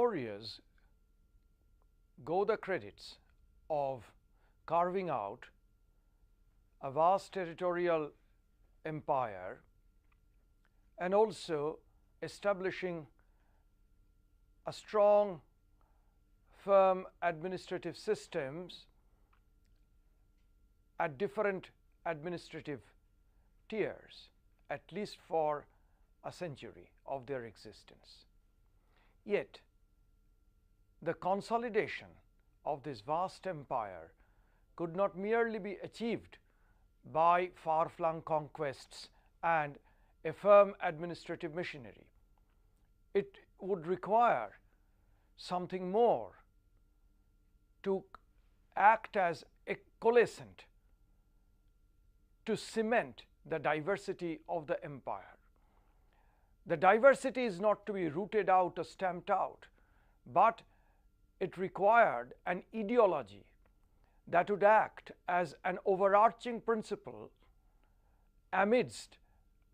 Mauryas go the credits of carving out a vast territorial empire and also establishing a strong, firm administrative systems at different administrative tiers, at least for a century of their existence. Yet, the consolidation of this vast empire could not merely be achieved by far-flung conquests and a firm administrative machinery. It would require something more to act as a coalescent to cement the diversity of the empire. The diversity is not to be rooted out or stamped out, but it required an ideology that would act as an overarching principle amidst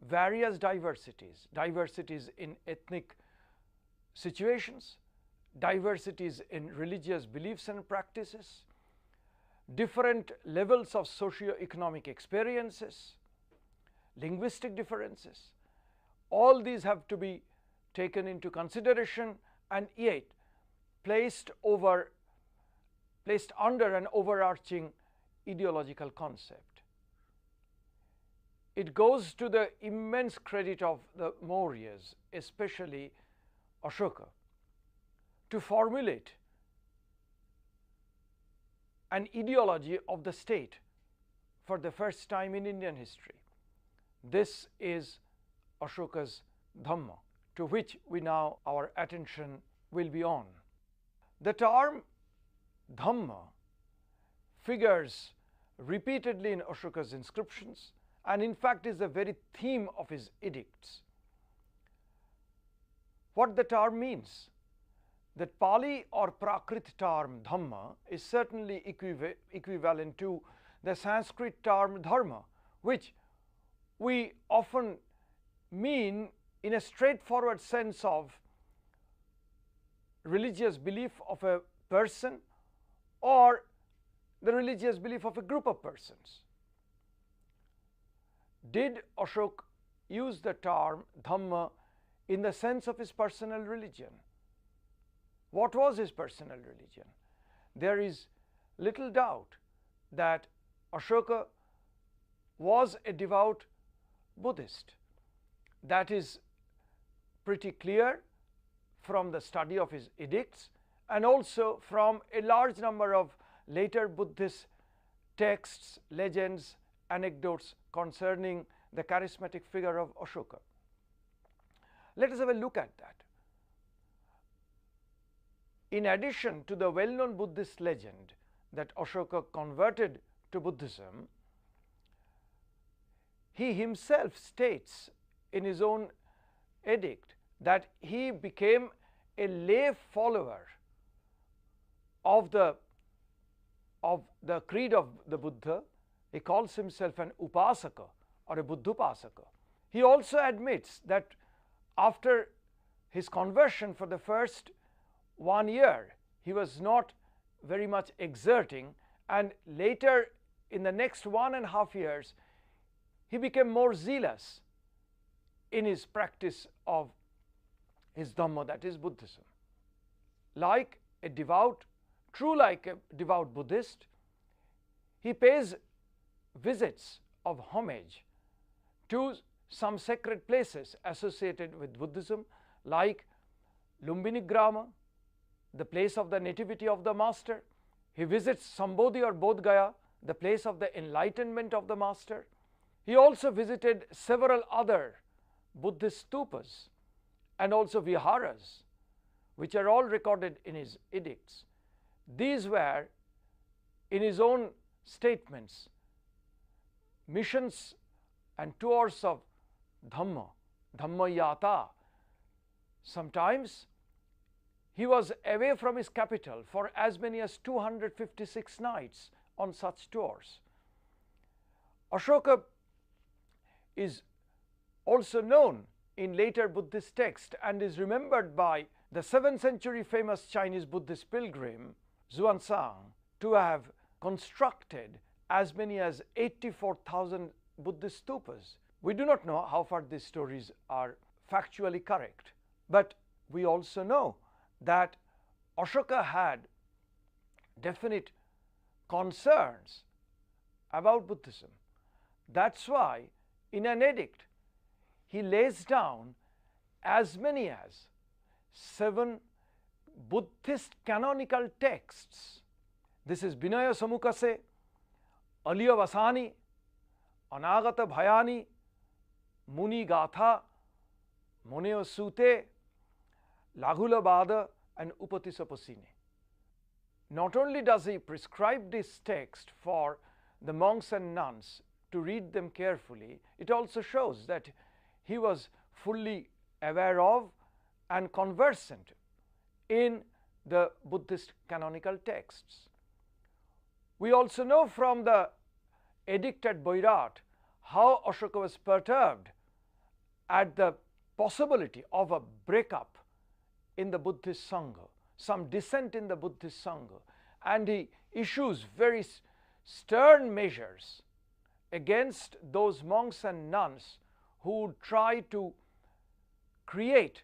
various diversities, diversities in ethnic situations, diversities in religious beliefs and practices, different levels of socio-economic experiences, linguistic differences. All these have to be taken into consideration and yet placed under an overarching ideological concept. It goes to the immense credit of the Mauryas, especially Asoka, to formulate an ideology of the state for the first time in Indian history. This is Asokas Dhamma, to which our attention will be on. The term Dhamma figures repeatedly in Asoka's inscriptions and in fact is the very theme of his edicts. What the term means? That Pali or Prakrit term Dhamma is certainly equivalent to the Sanskrit term Dharma, which we often mean in a straightforward sense of religious belief of a person or the religious belief of a group of persons. Did Asoka use the term Dhamma in the sense of his personal religion? What was his personal religion? There is little doubt that Asoka was a devout Buddhist. That is pretty clear from the study of his edicts and also from a large number of later Buddhist texts, legends, anecdotes concerning the charismatic figure of Asoka. Let us have a look at that. In addition to the well-known Buddhist legend that Asoka converted to Buddhism, he himself states in his own edict that he became a lay follower of the creed of the Buddha. He calls himself an Upasaka or a Buddhupasaka. He also admits that after his conversion for the first 1 year, he was not very much exerting, and later in the next 1.5 years, he became more zealous in his practice of his Dhamma, that is Buddhism. Like a devout Buddhist, he pays visits of homage to some sacred places associated with Buddhism, like Lumbini Grama, the place of the nativity of the master. He visits Sambodhi or Bodh Gaya, the place of the enlightenment of the master. He also visited several other Buddhist stupas and also viharas, which are all recorded in his edicts. These were, in his own statements, missions and tours of Dhamma, Dhammayata. Sometimes he was away from his capital for as many as 256 nights on such tours. Asoka is also known in later Buddhist texts and is remembered by the 7th century famous Chinese Buddhist pilgrim Xuanzang to have constructed as many as 84,000 Buddhist stupas. We do not know how far these stories are factually correct, but we also know that Asoka had definite concerns about Buddhism. That's why in an edict he lays down as many as 7 Buddhist canonical texts. This is Vinaya Samukase, Aliya Vasani, Anagata Bhayani, Muni Gatha, Moneo Sute, Laghula Bada, and Upatisapasine. Not only does he prescribe this text for the monks and nuns to read them carefully, it also shows that he was fully aware of and conversant in the Buddhist canonical texts. We also know from the edict at Boirat how Asoka was perturbed at the possibility of a breakup in the Buddhist Sangha, some dissent in the Buddhist Sangha, and he issues very stern measures against those monks and nuns who try to create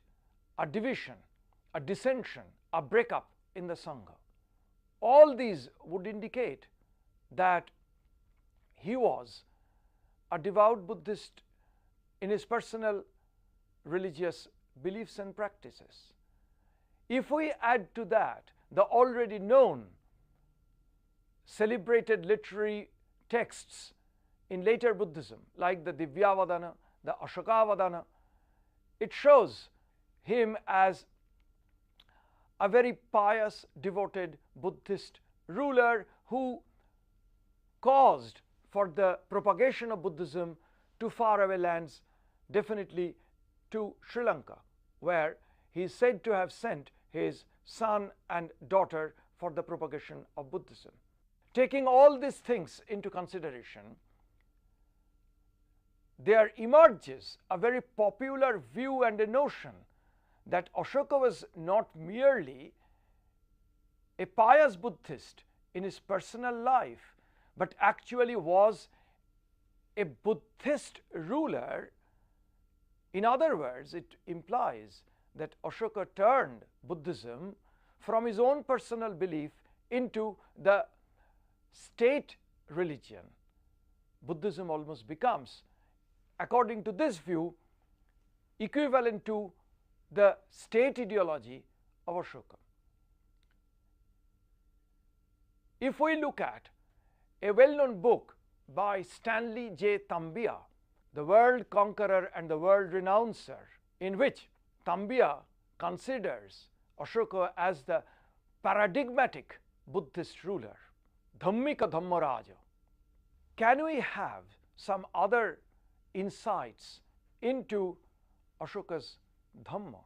a division, a dissension, a breakup in the Sangha. All these would indicate that he was a devout Buddhist in his personal religious beliefs and practices. If we add to that the already known celebrated literary texts in later Buddhism like the Divyavadana, the Ashokavadana, it shows him as a very pious, devoted Buddhist ruler who caused for the propagation of Buddhism to faraway lands, definitely to Sri Lanka, where he is said to have sent his son and daughter for the propagation of Buddhism. Taking all these things into consideration, there emerges a very popular view and a notion that Asoka was not merely a pious Buddhist in his personal life, but actually was a Buddhist ruler. In other words, it implies that Asoka turned Buddhism from his own personal belief into the state religion. Buddhism almost becomes, according to this view, equivalent to the state ideology of Asoka. If we look at a well-known book by Stanley J. Tambia, The World Conqueror and the World Renouncer, in which Tambia considers Asoka as the paradigmatic Buddhist ruler, Dhammika Dhammaraja. Can we have some other insights into Asoka's Dhamma?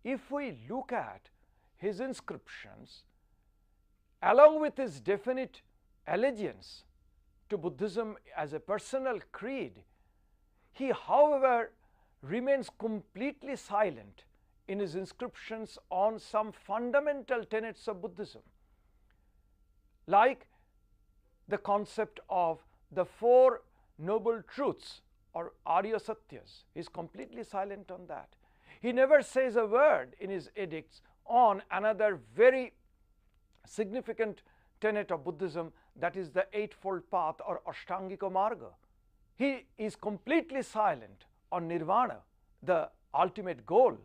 If we look at his inscriptions, along with his definite allegiance to Buddhism as a personal creed, he, however, remains completely silent in his inscriptions on some fundamental tenets of Buddhism, like the concept of the 4 noble truths or Arya Satyas. He is completely silent on that. He never says a word in his edicts on another very significant tenet of Buddhism, that is the Eightfold Path or Ashtangika Marga. He is completely silent on Nirvana, the ultimate goal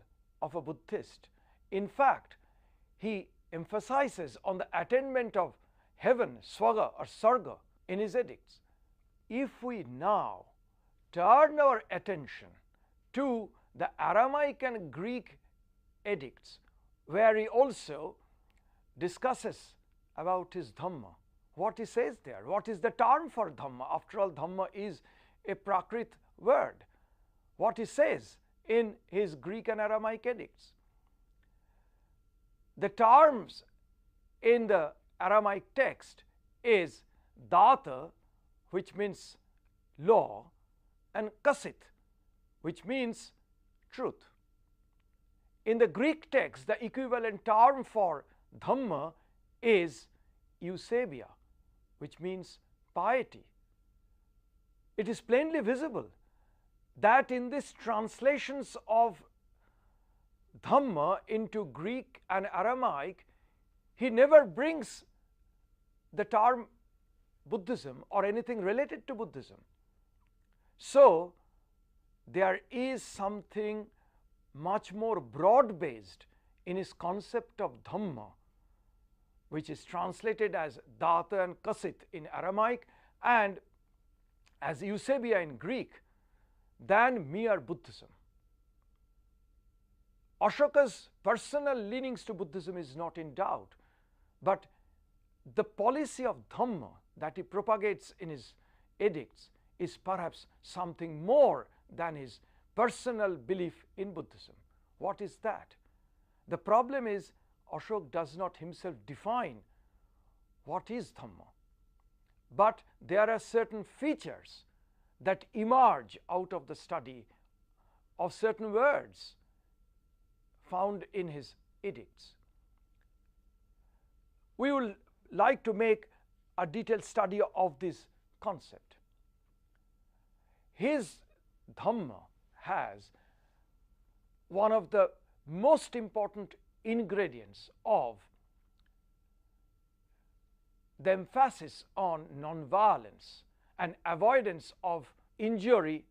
of a Buddhist. In fact, he emphasizes on the attainment of heaven, Swaga or Sarga, in his edicts. If we now turn our attention to the Aramaic and Greek edicts, where he also discusses about his Dhamma, what he says there, what is the term for Dhamma? After all, Dhamma is a Prakrit word. What he says in his Greek and Aramaic edicts. The terms in the Aramaic text is Data, which means law, and Kasit, which means truth. In the Greek text, the equivalent term for Dhamma is Eusebia, which means piety. It is plainly visible that in these translations of Dhamma into Greek and Aramaic, he never brings the term Buddhism or anything related to Buddhism. So, there is something much more broad-based in his concept of Dhamma, which is translated as Data and Kasit in Aramaic and as Eusebia in Greek, than mere Buddhism. Asoka's personal leanings to Buddhism is not in doubt, but the policy of Dhamma that he propagates in his edicts is perhaps something more than his personal belief in Buddhism. What is that? The problem is Asoka does not himself define what is Dhamma, but there are certain features that emerge out of the study of certain words found in his edicts. We will like to make a detailed study of this concept. His Dhamma has one of the most important ingredients of the emphasis on non-violence and avoidance of injury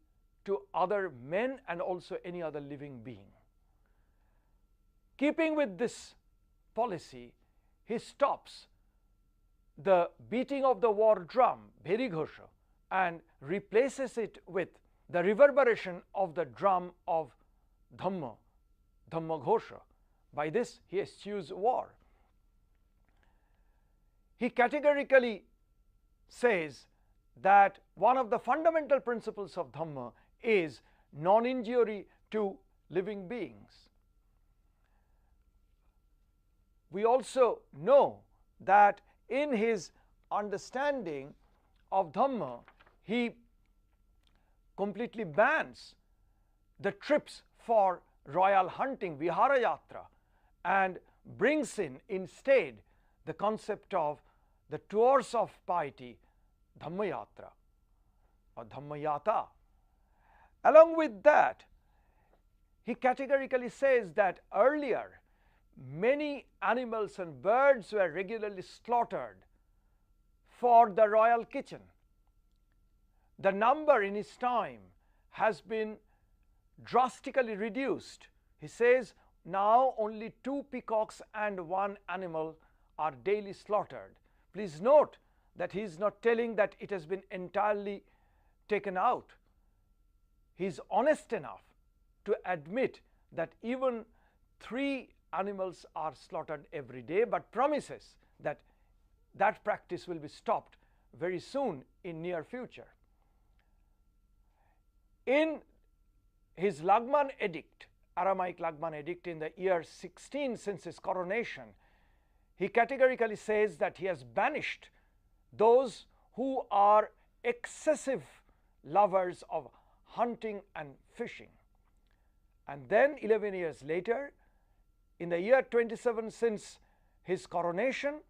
to other men and also any other living being. Keeping with this policy, he stops the beating of the war drum, Bherighosha, and replaces it with the reverberation of the drum of Dhamma, Dhammaghosha. By this, he eschews war. He categorically says that one of the fundamental principles of Dhamma is non-injury to living beings. We also know that in his understanding of Dhamma, he completely bans the trips for royal hunting, Viharayatra, and brings in instead the concept of the tours of piety, Dhammayatra or Dhammayata. Along with that, he categorically says that earlier many animals and birds were regularly slaughtered for the royal kitchen. The number in his time has been drastically reduced. He says now only 2 peacocks and 1 animal are daily slaughtered. Please note that he is not telling that it has been entirely taken out. He is honest enough to admit that even 3 animals are slaughtered every day, but promises that that practice will be stopped very soon in near future. In his Lagman edict, Aramaic Lagman edict in the year 16 since his coronation, he categorically says that he has banished those who are excessive lovers of hunting and fishing. And then 11 years later, in the year 27 since his coronation,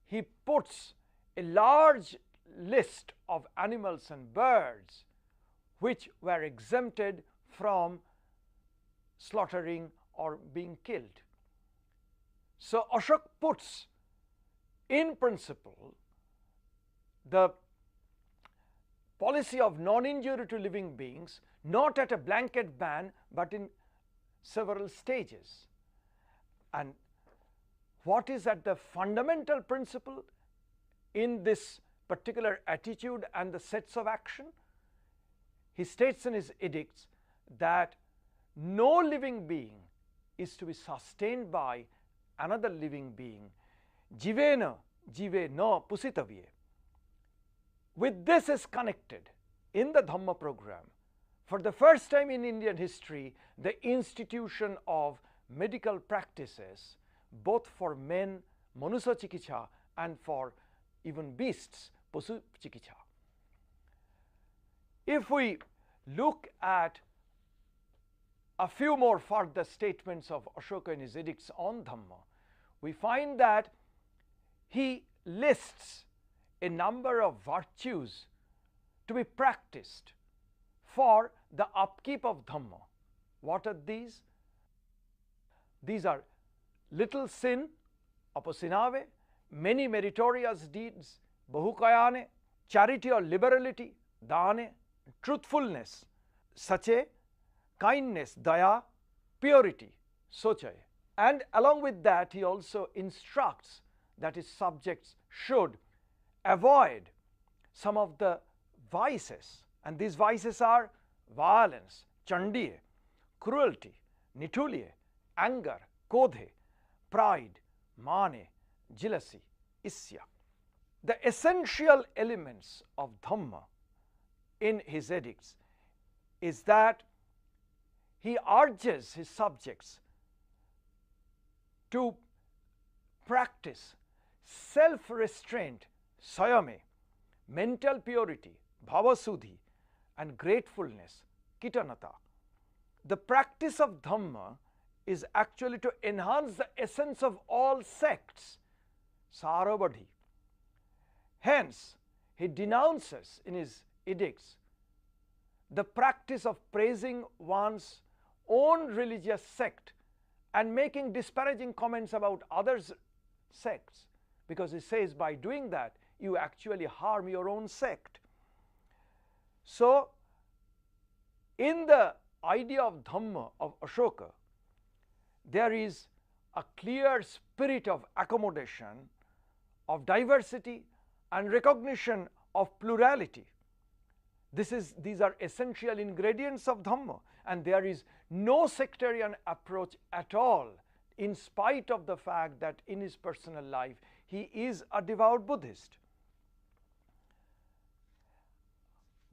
he puts a large list of animals and birds which were exempted from slaughtering or being killed. So Asoka puts in principle the policy of non-injury to living beings not at a blanket ban, but in several stages. And what is at the fundamental principle in this particular attitude and the sets of action? He states in his edicts that no living being is to be sustained by another living being. Jivena jive na pusitavye. With this is connected in the Dhamma program, for the first time in Indian history, the institution of medical practices both for men, Manusa Chikitsa, and for even beasts, Pasu Chikitsa. If we look at a few more further statements of Ashoka in his edicts on Dhamma, we find that he lists a number of virtues to be practiced for the upkeep of Dhamma. What are these? These are little sin, aposinave, many meritorious deeds, bahukayane, charity or liberality, dane, truthfulness, sache, kindness, daya, purity, sochaye. And along with that, he also instructs that his subjects should avoid some of the vices, and these vices are violence, chandiye, cruelty, nitulye, anger, kodhe, pride, mane, jealousy, isya. The essential elements of Dhamma in his edicts is that he urges his subjects to practice self-restraint, sayame, mental purity, bhavasuddhi, and gratefulness, kitanata. The practice of Dhamma is actually to enhance the essence of all sects, sarabadhi. Hence, he denounces in his edicts the practice of praising one's own religious sect and making disparaging comments about others' sects, because he says by doing that you actually harm your own sect. So, in the idea of Dhamma of Ashoka, there is a clear spirit of accommodation, of diversity, and recognition of plurality. These are essential ingredients of Dhamma, and there is no sectarian approach at all, in spite of the fact that in his personal life he is a devout Buddhist.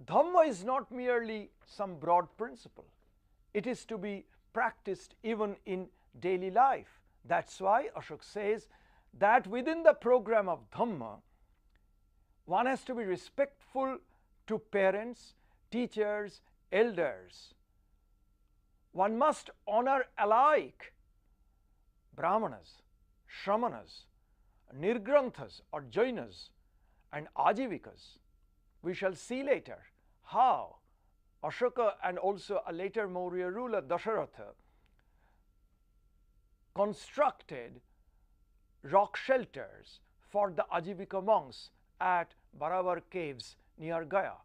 Dhamma is not merely some broad principle. It is to be practiced even in daily life. That's why Ashoka says that within the program of Dhamma, one has to be respectful to parents, teachers, elders. One must honor alike Brahmanas, Shramanas, Nirgranthas or Jainas, and Ajivikas. We shall see later how Ashoka and also a later Maurya ruler Dasharatha constructed rock shelters for the Ajivika monks at Barabar caves near Gaya.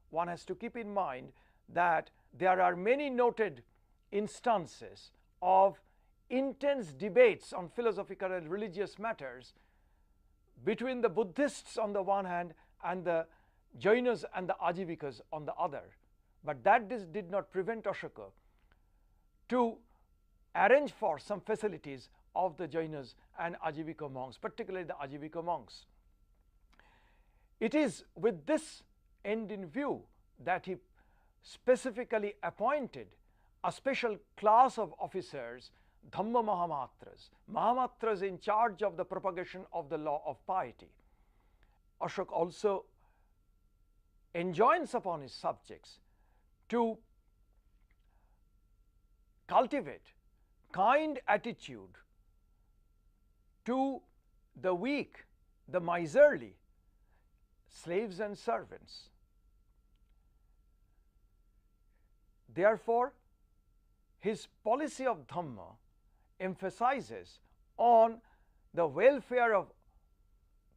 One has to keep in mind that there are many noted instances of intense debates on philosophical and religious matters between the Buddhists on the one hand and the Jainas and the Ajivikas on the other. But that did not prevent Ashoka to arrange for some facilities of the Jainas and Ajivika monks, particularly the Ajivika monks. It is with this end in view that he specifically appointed a special class of officers, Dhamma Mahamatras, Mahamatras in charge of the propagation of the law of piety. Ashoka also enjoins upon his subjects to cultivate kind attitude to the weak, the miserly, slaves and servants. Therefore, his policy of Dhamma emphasizes on the welfare of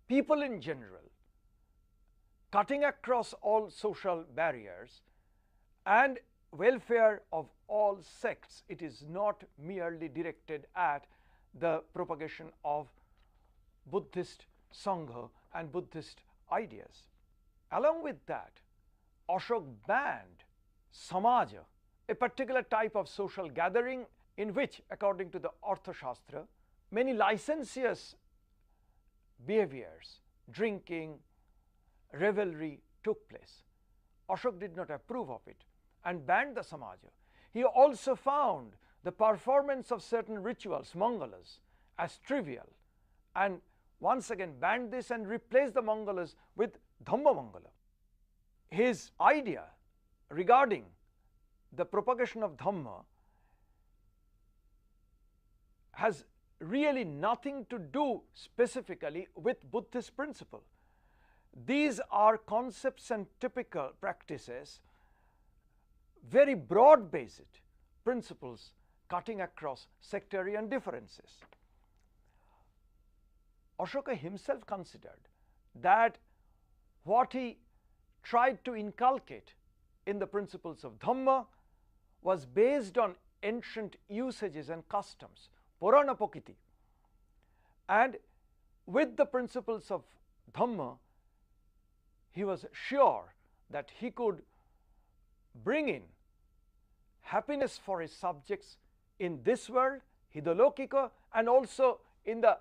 people in general, cutting across all social barriers, and welfare of all sects. It is not merely directed at the propagation of Buddhist Sangha and Buddhist ideas. Along with that, Ashoka banned Samaja, a particular type of social gathering in which, according to the Arthashastra, many licentious behaviors, drinking, revelry took place. Ashoka did not approve of it and banned the Samaja. He also found the performance of certain rituals, Mangalas, as trivial, and once again banned this and replaced the Mangalas with Dhamma Mangala. His idea regarding the propagation of Dhamma has really nothing to do specifically with Buddhist principle. These are concepts and typical practices, very broad-based principles cutting across sectarian differences. Ashoka himself considered that what he tried to inculcate in the principles of Dhamma was based on ancient usages and customs, Purana Pokiti. And with the principles of Dhamma, he was sure that he could bring in happiness for his subjects in this world, Hidalokika, and also in the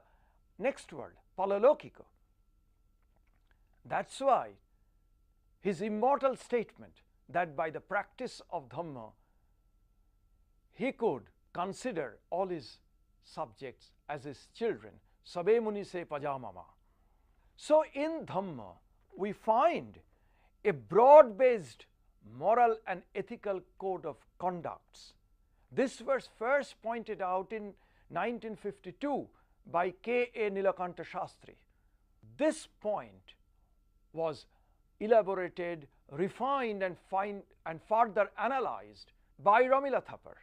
next world, Palalokika. That's why his immortal statement that by the practice of Dhamma, he could consider all his subjects as his children, Sabe Muni se Pajamama. So in Dhamma, we find a broad-based moral and ethical code of conducts. This was first pointed out in 1952 by K.A. Nilakanta Shastri. This point was elaborated, refined and further analyzed by Ramila Thapar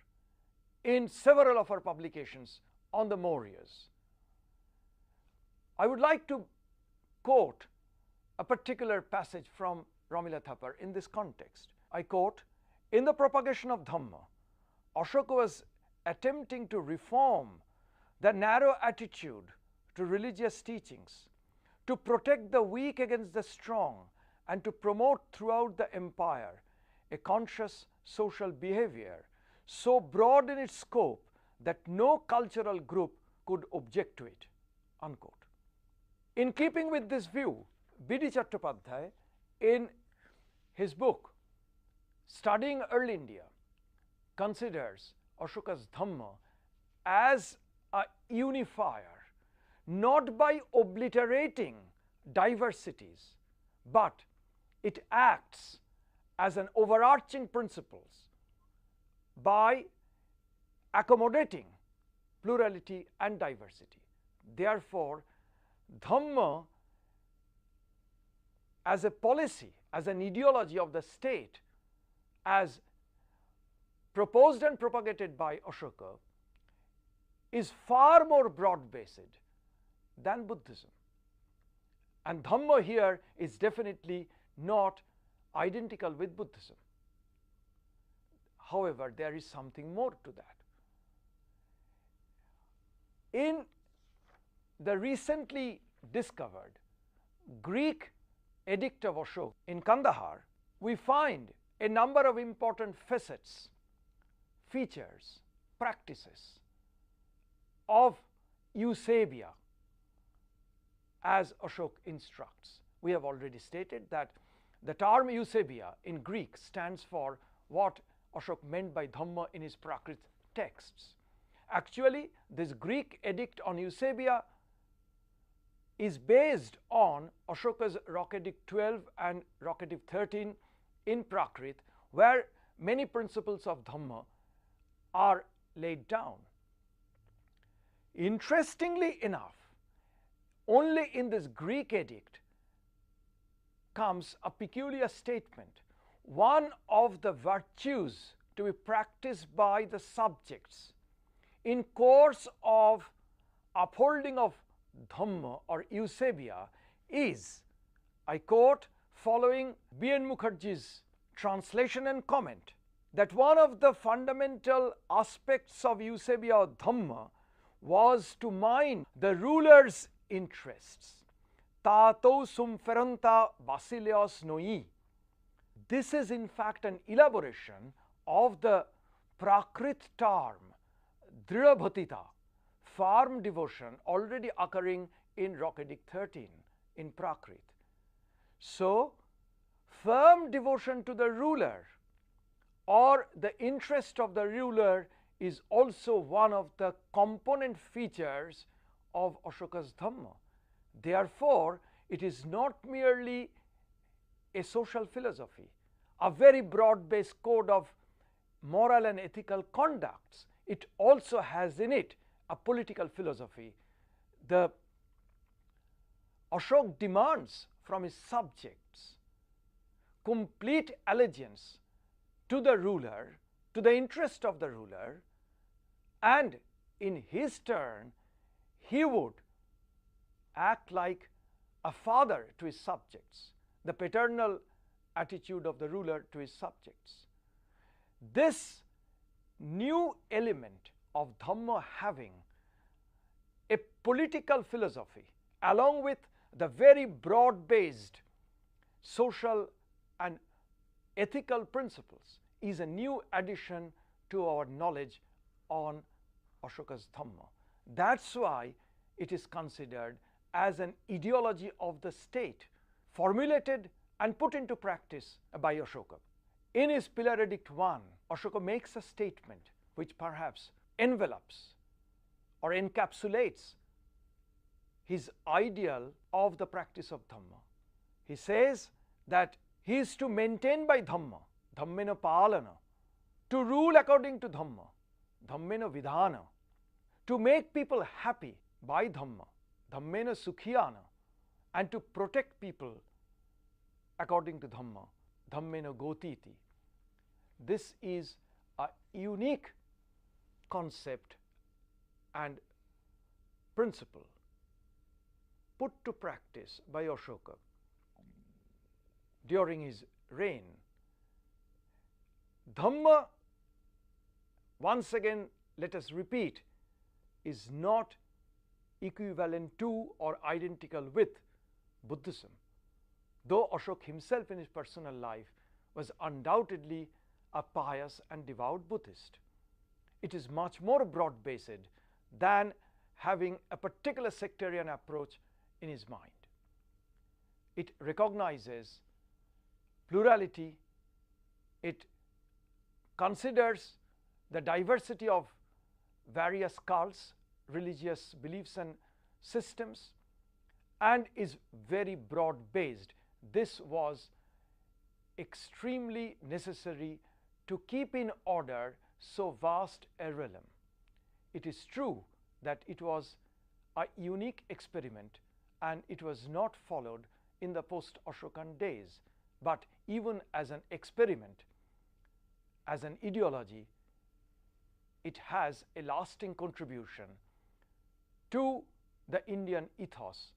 in several of her publications on the Mauryas. I would like to quote a particular passage from Ramila Thapar in this context. I quote, "In the propagation of Dhamma, Ashoka was attempting to reform the narrow attitude to religious teachings, to protect the weak against the strong, and to promote throughout the empire a conscious social behavior so broad in its scope that no cultural group could object to it." Unquote. In keeping with this view, B.D. Chattopadhyay, in his book Studying Early India, considers Ashoka's Dhamma as a unifier, not by obliterating diversities, but it acts as an overarching principle by accommodating plurality and diversity. Therefore, Dhamma as a policy, as an ideology of the state, as proposed and propagated by Ashoka, is far more broad-based than Buddhism. And Dhamma here is definitely not identical with Buddhism. However, there is something more to that. In the recently discovered Greek edict of Ashoka in Kandahar, we find a number of important facets, features, practices of Eusebia as Ashoka instructs. We have already stated that the term Eusebia in Greek stands for what Ashoka meant by Dhamma in his Prakrit texts. Actually, this Greek edict on Eusebia is based on Ashoka's Rock Edict 12 and Rock Edict 13 in Prakrit, where many principles of Dhamma are laid down. Interestingly enough, only in this Greek edict comes a peculiar statement. One of the virtues to be practiced by the subjects in course of upholding of Dhamma or Eusebia is, I quote, following B.N. Mukherjee's translation and comment, that one of the fundamental aspects of Eusebia or Dhamma was to mind the ruler's interests. Tato sum feranta basileos noi. This is in fact an elaboration of the Prakrit term Dridhabhatita, firm devotion, already occurring in Rock Edict 13 in Prakrit. So, firm devotion to the ruler or the interest of the ruler is also one of the component features of Ashoka's Dhamma. Therefore, it is not merely a social philosophy, a very broad-based code of moral and ethical conducts. It also has in it a political philosophy. The Ashoka demands from his subjects complete allegiance to the ruler, to the interest of the ruler, and in his turn he would act like a father to his subjects, the paternal attitude of the ruler to his subjects. This new element of Dhamma having a political philosophy along with the very broad-based social and ethical principles is a new addition to our knowledge on Asokas Dhamma. That's why it is considered as an ideology of the state, formulated and put into practice by Asoka. In his Pillar Edict 1, Asoka makes a statement which perhaps envelops or encapsulates his ideal of the practice of Dhamma. He says that he is to maintain by Dhamma, Dhammena Palana, to rule according to Dhamma, Dhammena Vidhana, to make people happy by Dhamma, Dhammena Sukhiyana, and to protect people according to Dhamma, Dhammena Gotiti. This is a unique concept and principle put to practice by Asoka during his reign. Dhamma, once again let us repeat, is not equivalent to or identical with Buddhism, though Asoka himself in his personal life was undoubtedly a pious and devout Buddhist. It is much more broad-based than having a particular sectarian approach in his mind. It recognizes plurality, it considers the diversity of various cults, religious beliefs and systems, and is very broad-based. This was extremely necessary to keep in order so vast a realm. It is true that it was a unique experiment and it was not followed in the post-Ashokan days, but even as an experiment, as an ideology, it has a lasting contribution to the Indian ethos,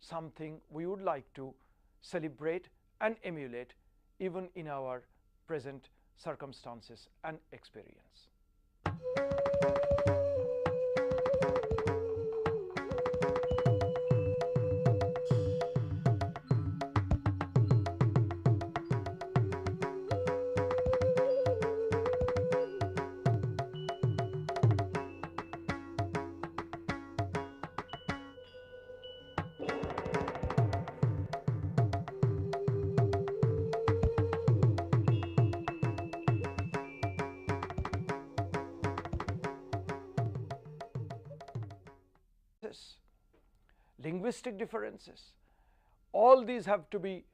something we would like to celebrate and emulate even in our present circumstances and experience. Linguistic differences, all these have to be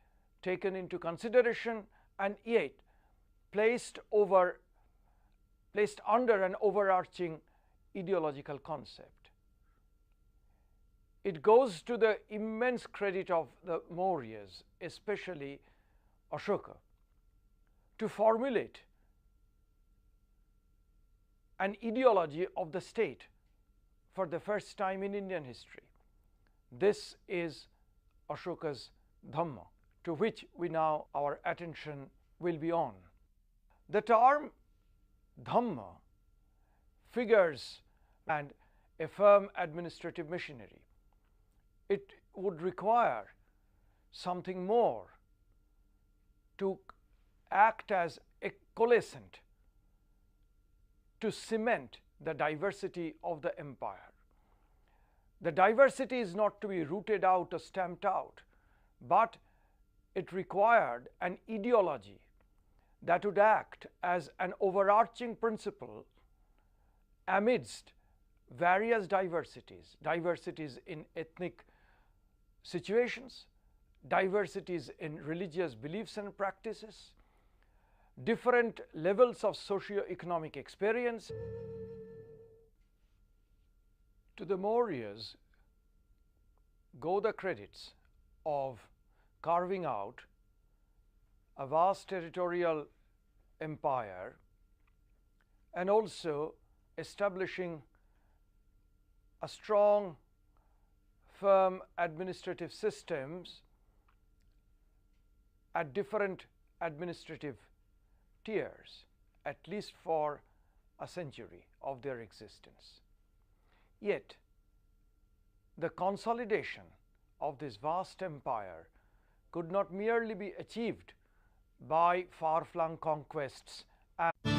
taken into consideration and yet placed under an overarching ideological concept. It goes to the immense credit of the Mauryas, especially Asoka, to formulate an ideology of the state for the first time in Indian history. This is Asoka's Dhamma, to which we now our attention will be on. The term Dhamma figures and a firm administrative machinery. It would require something more to act as a coalescent to cement the diversity of the empire. The diversity is not to be rooted out or stamped out, but it required an ideology that would act as an overarching principle amidst various diversities, diversities in ethnic situations, diversities in religious beliefs and practices, different levels of socio-economic experience. To the Mauryas go the credits of carving out a vast territorial empire and also establishing a strong, firm administrative systems at different administrative tiers, at least for a century of their existence. Yet, the consolidation of this vast empire could not merely be achieved by far-flung conquests and